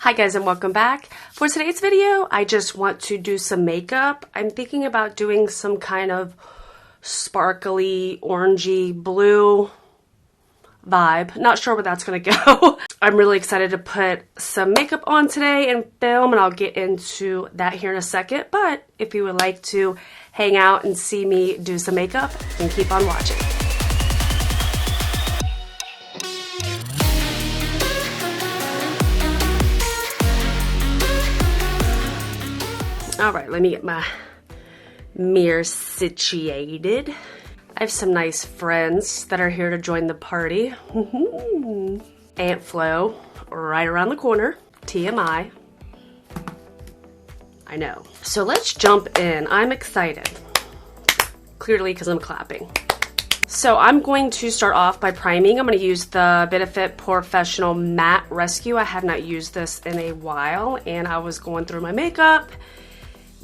Hi guys and welcome back. For today's video, I just want to do some makeup. I'm thinking about doing some kind of sparkly, orangey, blue vibe. Not sure where that's gonna go. I'm really excited to put some makeup on today and film, and I'll get into that here in a second. But if you would like to hang out and see me do some makeup, then keep on watching. Alright, let me get my mirror situated. I have some nice friends that are here to join the party. Aunt Flo, right around the corner. TMI. I know. So let's jump in. I'm excited. Clearly because I'm clapping. So I'm going to start off by priming. I'm going to use the Benefit Professional Matte Rescue. I have not used this in a while, and I was going through my makeup,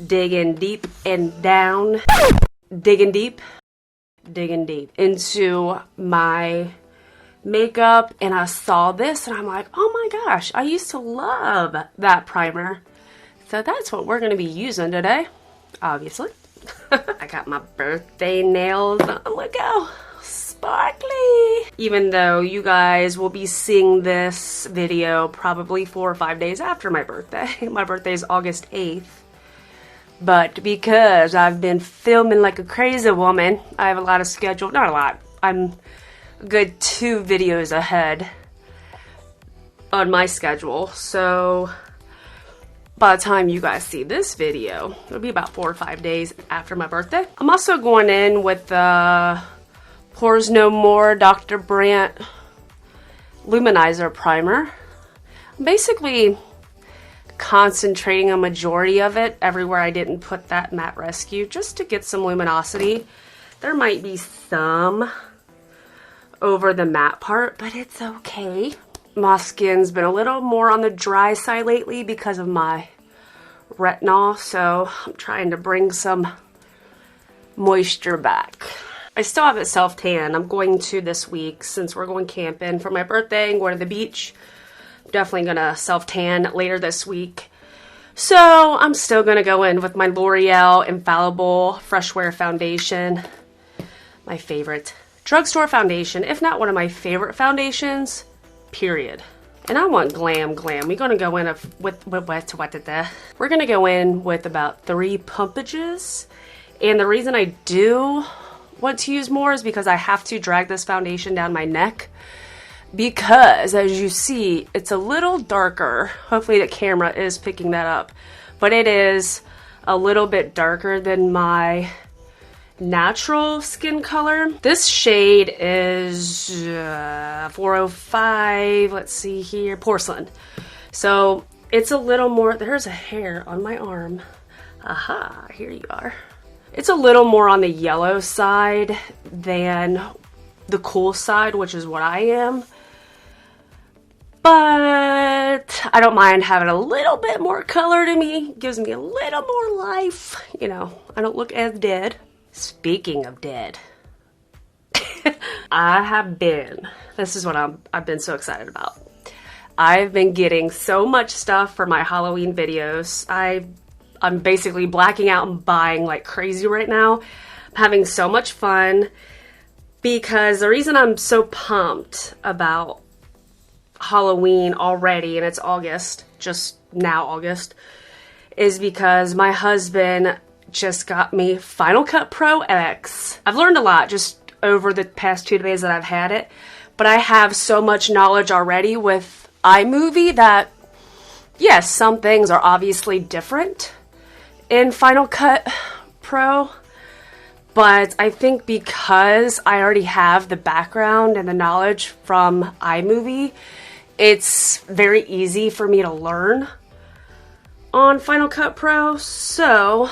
digging deep and down, digging deep into my makeup, and I saw this and I'm like, oh my gosh, I used to love that primer. So that's what we're going to be using today, obviously. I got my birthday nails on. Look how sparkly. Even though you guys will be seeing this video probably 4 or 5 days after my birthday. My birthday is August 8th. But because I've been filming like a crazy woman, I have a lot of schedule. Not a lot. I'm a good 2 videos ahead on my schedule. So by the time you guys see this video, it'll be about 4 or 5 days after my birthday. I'm also going in with the Pores No More Dr. Brandt Luminizer Primer. Basically concentrating a majority of it everywhere I didn't put that matte rescue, just to get some luminosity. There might be some over the matte part, but it's okay. My skin's been a little more on the dry side lately because of my retinol, so I'm trying to bring some moisture back. I still have it self-tan. I'm going to this week, since we're going camping for my birthday and going to the beach. Definitely gonna self-tan later this week. So I'm still gonna go in with my L'Oreal Infallible Fresh Wear Foundation. My favorite drugstore foundation, if not one of my favorite foundations, period. And I want glam. We're gonna go in we're gonna go in with about 3 pumpages. And the reason I do want to use more is because I have to drag this foundation down my neck. Because, as you see, it's a little darker. Hopefully the camera is picking that up. But it is a little bit darker than my natural skin color. This shade is 405, let's see here, Porcelain. So it's a little more, there's a hair on my arm. Aha, here you are. It's a little more on the yellow side than the cool side, which is what I am. But I don't mind having a little bit more color to me. Gives me a little more life. You know, I don't look as dead. Speaking of dead, this is what I've been so excited about. I've been getting so much stuff for my Halloween videos. I'm basically blacking out and buying like crazy right now. I'm having so much fun because the reason I'm so pumped about Halloween already, and it's August, just now August, is because my husband just got me Final Cut Pro X. I've learned a lot just over the past 2 days that I've had it, but I have so much knowledge already with iMovie that, yes, some things are obviously different in Final Cut Pro, but I think because I already have the background and the knowledge from iMovie, it's very easy for me to learn on Final Cut Pro. So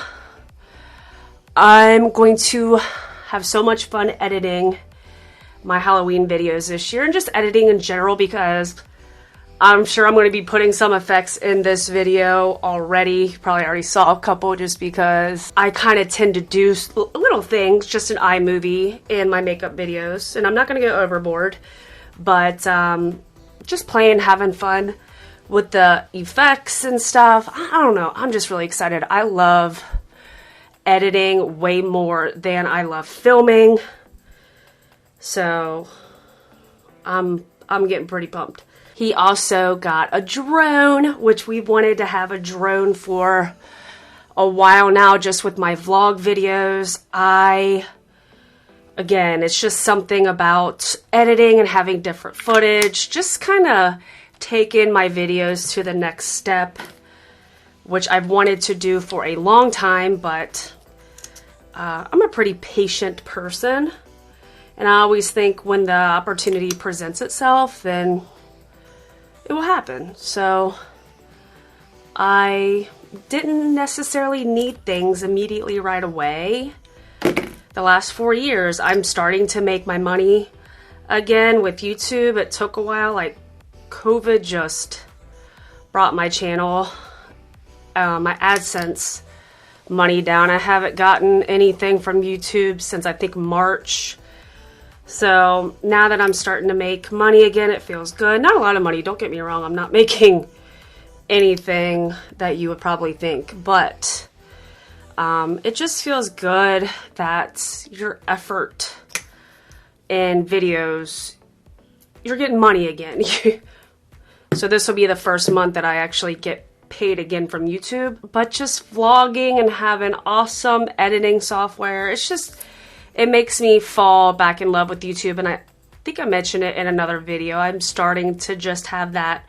I'm going to have so much fun editing my Halloween videos this year, and just editing in general, because I'm sure I'm going to be putting some effects in this video already. You probably already saw a couple, just because I kind of tend to do little things just in iMovie in my makeup videos, and I'm not going to go overboard, but just playing, having fun with the effects and stuff. I don't know. I'm just really excited. I love editing way more than I love filming. So I'm getting pretty pumped. He also got a drone, which we've wanted to have a drone for a while now, just with my vlog videos. Again, it's just something about editing and having different footage, just kind of taking my videos to the next step, which I've wanted to do for a long time, but I'm a pretty patient person, and I always think when the opportunity presents itself, then it will happen. So I didn't necessarily need things immediately right away. The last 4 years, I'm starting to make my money again with YouTube. It took a while. Like, COVID just brought my channel, my AdSense money down. I haven't gotten anything from YouTube since I think March. So now that I'm starting to make money again, it feels good. Not a lot of money, don't get me wrong. I'm not making anything that you would probably think, but it just feels good that your effort in videos, you're getting money again. So this will be the first month that I actually get paid again from YouTube. But just vlogging and having awesome editing software, it makes me fall back in love with YouTube. And I think I mentioned it in another video. I'm starting to just have that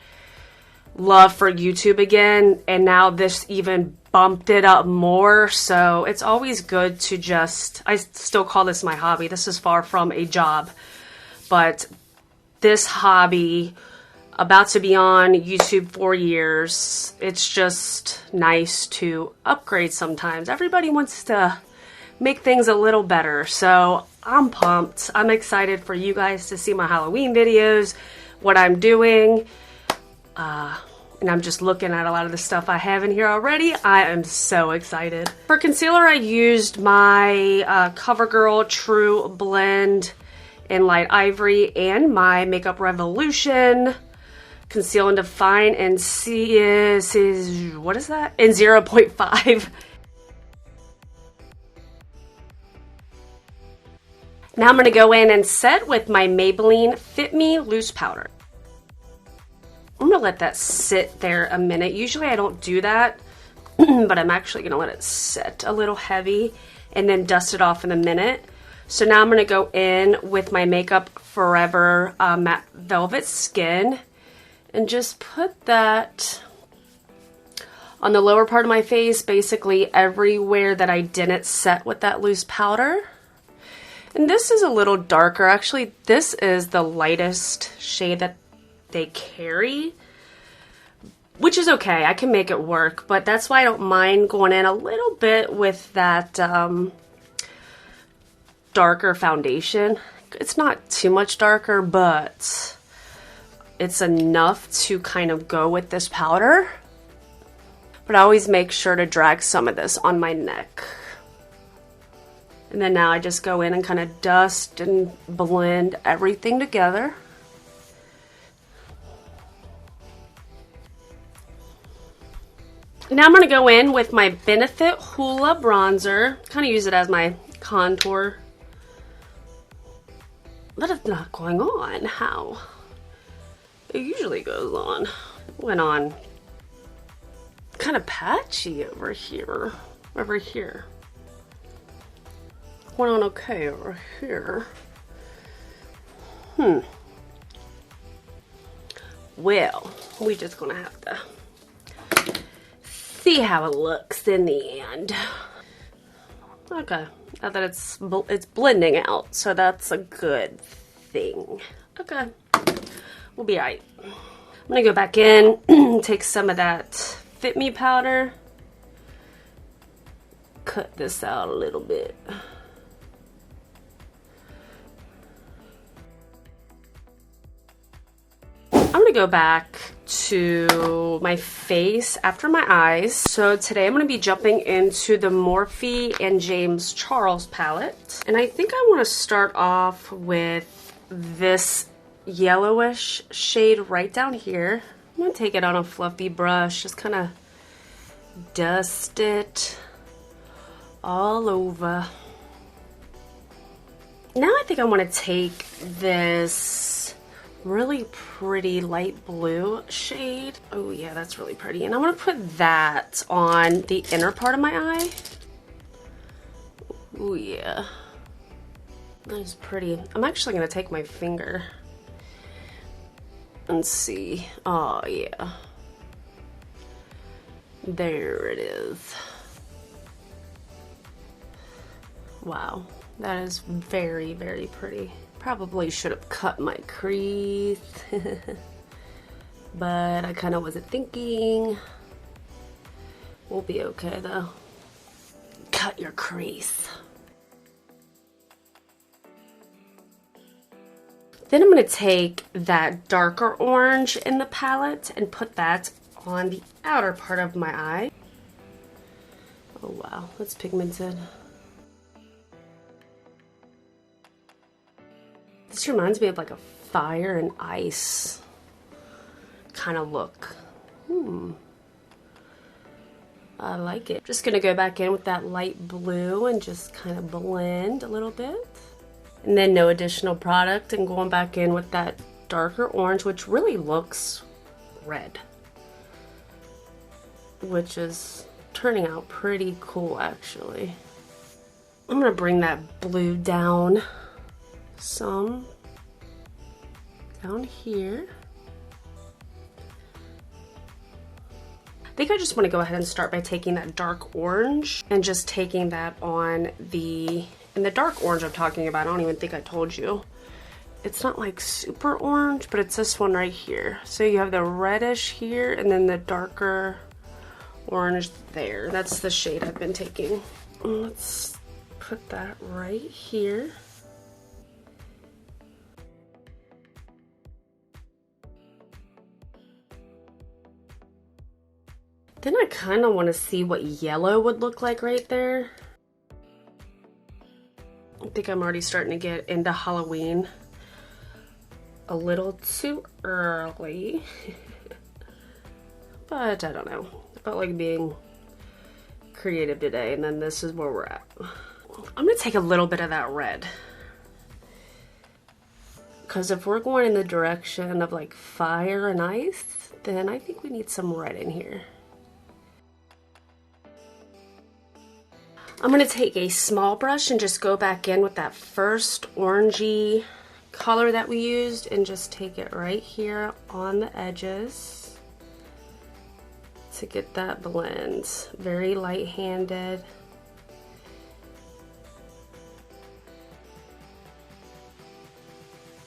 love for YouTube again, and now this even bumped it up more. So it's always good to I still call this my hobby. This is far from a job, but this hobby, about to be on YouTube 4 years, it's just nice to upgrade sometimes. Everybody wants to make things a little better, so I'm pumped. I'm excited for you guys to see my Halloween videos, what I'm doing. And I'm just looking at a lot of the stuff I have in here already. I am so excited. For concealer, I used my CoverGirl True Blend in Light Ivory and my Makeup Revolution Conceal and Define in what is that? In 0.5. Now I'm going to go in and set with my Maybelline Fit Me Loose Powder. I'm going to let that sit there a minute. Usually I don't do that, but I'm actually going to let it sit a little heavy and then dust it off in a minute. So now I'm going to go in with my Makeup Forever Matte Velvet Skin and just put that on the lower part of my face, basically everywhere that I didn't set with that loose powder. And this is a little darker. Actually, this is the lightest shade that they carry, which is okay. I can make it work, but that's why I don't mind going in a little bit with that darker foundation. It's not too much darker, but it's enough to kind of go with this powder. But I always make sure to drag some of this on my neck. And then now I just go in and kind of dust and blend everything together. Now I'm going to go in with my Benefit Hoola bronzer. Kind of use it as my contour. But it's not going on how it usually goes on. Went on kind of patchy over here. Over here. Went on okay over here. Well, we just gonna have to see how it looks in the end. Okay, now that it's blending out, so that's a good thing. Okay, we'll be alright. I'm gonna go back in, take some of that Fit Me powder, cut this out a little bit. I'm gonna go back to my face after my eyes. So today I'm gonna be jumping into the Morphe and James Charles palette. And I think I wanna start off with this yellowish shade right down here. I'm gonna take it on a fluffy brush, just kind of dust it all over. Now I think I want to take this really pretty light blue shade. Oh yeah, that's really pretty. And I'm gonna put that on the inner part of my eye. Oh yeah, that is pretty. I'm actually gonna take my finger and see. Oh yeah, there it is. Wow, that is very, very pretty. Probably should have cut my crease, but I kind of wasn't thinking. We'll be okay though. Cut your crease. Then I'm going to take that darker orange in the palette and put that on the outer part of my eye. Oh wow, that's pigmented. This reminds me of like a fire and ice kind of look. I like it. Just gonna go back in with that light blue and just kind of blend a little bit. And then no additional product, and going back in with that darker orange, which really looks red. Which is turning out pretty cool actually. I'm gonna bring that blue down some down here. I think I just want to go ahead and start by taking that dark orange and just taking that on the, and the dark orange I'm talking about, I don't even think I told you. It's not like super orange, but it's this one right here. So you have the reddish here and then the darker orange there. That's the shade I've been taking. Let's put that right here. Then I kind of want to see what yellow would look like right there. I think I'm already starting to get into Halloween a little too early. But I don't know. I felt like being creative today, and then this is where we're at. I'm going to take a little bit of that red. Because if we're going in the direction of like fire and ice, then I think we need some red in here. I'm going to take a small brush and just go back in with that first orangey color that we used and just take it right here on the edges to get that blend. Very light-handed.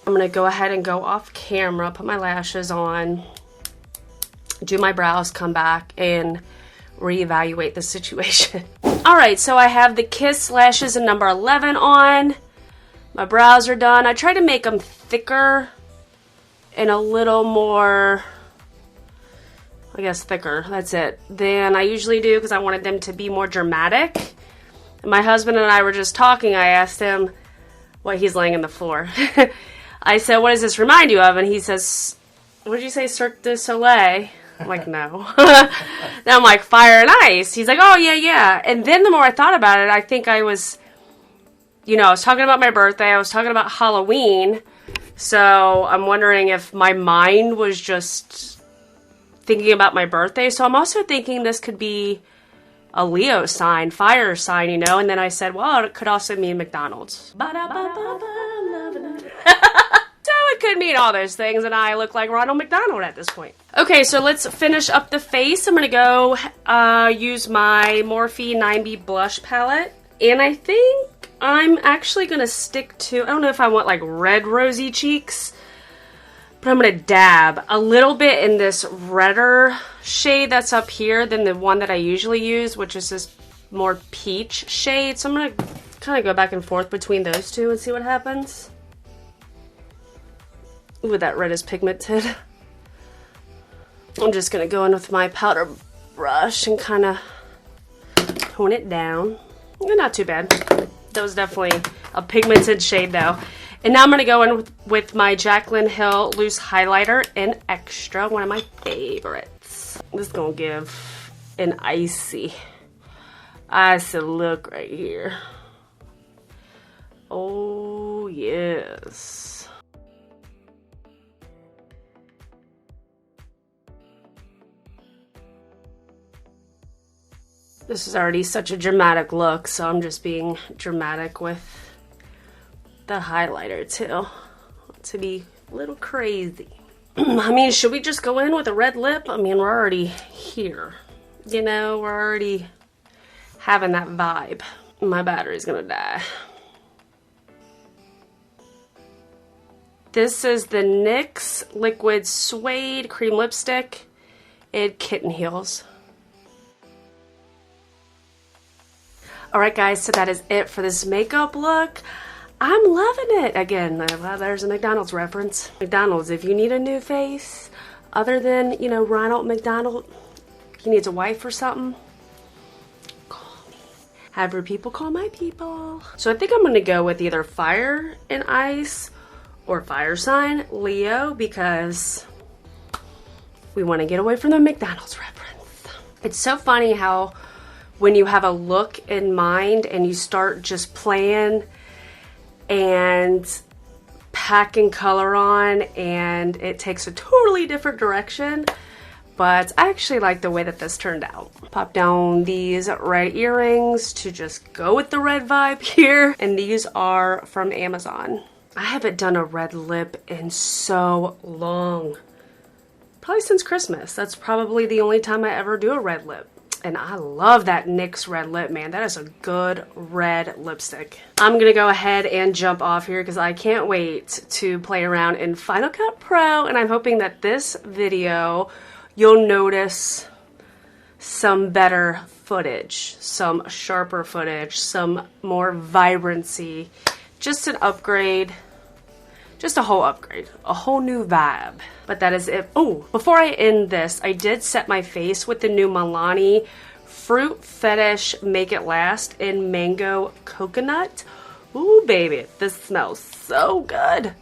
I'm going to go ahead and go off camera, put my lashes on, do my brows, come back, and reevaluate the situation. Alright, so I have the Kiss lashes in number 11 on. My brows are done. I try to make them thicker and a little more, I guess thicker, that's it, than I usually do because I wanted them to be more dramatic. And my husband and I were just talking. I asked him, well, he's laying on the floor. I said, what does this remind you of? And he says, what did you say, Cirque du Soleil? I'm like, no. Then I'm like, fire and ice. He's like, oh, yeah, yeah. And then the more I thought about it, I think I was, you know, I was talking about my birthday. I was talking about Halloween. So I'm wondering if my mind was just thinking about my birthday. So I'm also thinking this could be a Leo sign, fire sign, you know. And then I said, well, it could also mean McDonald's. So it could mean all those things, and I look like Ronald McDonald at this point. Okay, so let's finish up the face. I'm going to go use my Morphe 9B blush palette. And I think I'm actually going to stick to, I don't know if I want like red rosy cheeks, but I'm going to dab a little bit in this redder shade that's up here than the one that I usually use, which is this more peach shade. So I'm going to kind of go back and forth between those two and see what happens. Ooh, that red is pigmented. I'm just going to go in with my powder brush and kind of tone it down. Not too bad. That was definitely a pigmented shade though. And now I'm going to go in with my Jaclyn Hill Loose Highlighter in Extra, one of my favorites. This is going to give an icy look right here. Oh, yes. This is already such a dramatic look, so I'm just being dramatic with the highlighter too, to be a little crazy. I mean, should we just go in with a red lip? I mean, we're already here. You know, we're already having that vibe. My battery's gonna die. This is the NYX Liquid Suede Cream Lipstick in Kitten Heels. Alright guys, so that is it for this makeup look. I'm loving it. Again, there's a McDonald's reference. McDonald's, if you need a new face, other than, you know, Ronald McDonald, he needs a wife or something, call me. Have your people call my people. So I think I'm going to go with either Fire and Ice or Fire Sign Leo, because we want to get away from the McDonald's reference. It's so funny how when you have a look in mind and you start just playing and packing color on, and it takes a totally different direction, but I actually like the way that this turned out. Pop down these red earrings to just go with the red vibe here, and these are from Amazon. I haven't done a red lip in so long, probably since Christmas. That's probably the only time I ever do a red lip. And I love that NYX red lip, man. That is a good red lipstick. I'm going to go ahead and jump off here because I can't wait to play around in Final Cut Pro. And I'm hoping that this video, you'll notice some better footage, some sharper footage, some more vibrancy. Just an upgrade. Just a whole upgrade. A whole new vibe. But that is it. Oh, before I end this, I did set my face with the new Milani Fruit Fetish Make It Last in Mango Coconut. Ooh, baby. This smells so good.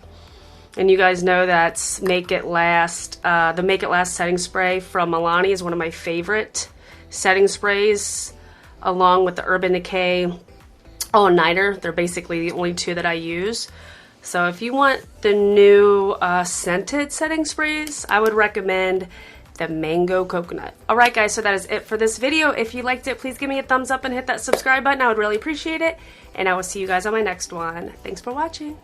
And you guys know that's Make It Last. The Make It Last setting spray from Milani is one of my favorite setting sprays, along with the Urban Decay All Nighter. They're basically the only two that I use. So if you want the new scented setting sprays, I would recommend the Mango Coconut. Alright guys, so that is it for this video. If you liked it, please give me a thumbs up and hit that subscribe button. I would really appreciate it. And I will see you guys on my next one. Thanks for watching.